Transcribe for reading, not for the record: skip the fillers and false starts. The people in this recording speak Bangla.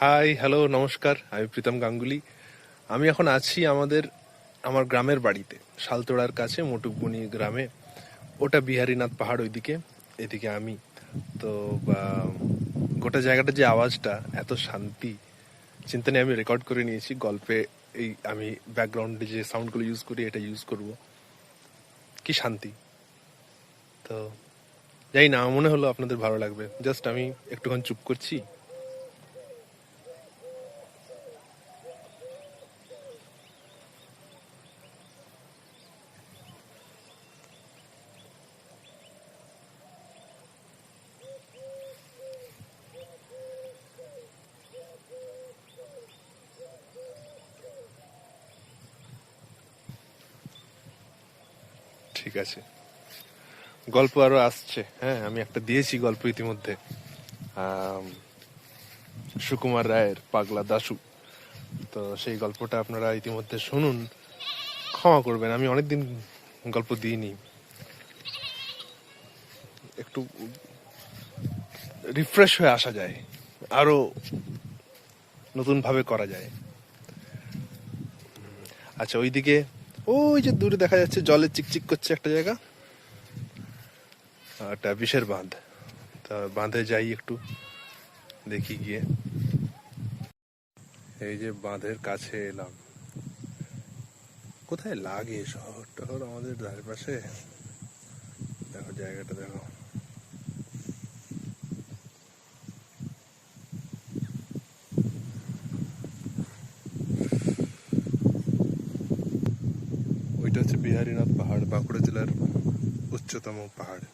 হাই, হ্যালো, নমস্কার। আমি প্রীতম গাঙ্গুলি। আমি এখন আছি আমার গ্রামের বাড়িতে, শালতোড়ার কাছে মোটুকবনি গ্রামে। ওটা বিহারীনাথ পাহাড় ওইদিকে, এদিকে আমি। তো বা, গোটা জায়গাটা যে আওয়াজটা এত শান্তি, চিন্তা নিয়ে আমি রেকর্ড করে নিয়েছি গল্পে। এই আমি ব্যাকগ্রাউন্ডে যে সাউন্ডগুলো ইউজ করি এটা ইউজ করব। কি শান্তি! তো জানি না, আমার মনে হলো আপনাদের ভালো লাগবে। জাস্ট আমি একটুক্ষণ চুপ করছি। ঠিক আছে, গল্প আরো আসছে। হ্যাঁ, আমি একটা দিয়েছি গল্প ইতিমধ্যে, আম, সুকুমার রায়ের পাগলা দাশু। তো সেই গল্পটা আপনারা ইতিমধ্যে শুনুন। ক্ষমা করবেন, আমি অনেকদিন গল্প দিইনি। একটু রিফ্রেশ হয়ে আসা যায়, আরো নতুন ভাবে করা যায়। আচ্ছা, ওইদিকে ওই যে দূরে দেখা যাচ্ছে জলে চিকচিক করছে একটা জায়গা, একটা বিষের বাঁধ। তা বাঁধে যাই একটু, দেখি গিয়ে। এই যে বাঁধের কাছে এলাম। কোথায় লাগে শহর টহর আমাদের ধারে পাশে? দেখো জায়গাটা, দেখো। ওইটা হচ্ছে বিহারীনাথ পাহাড়, বাঁকুড়া জেলার উচ্চতম পাহাড়।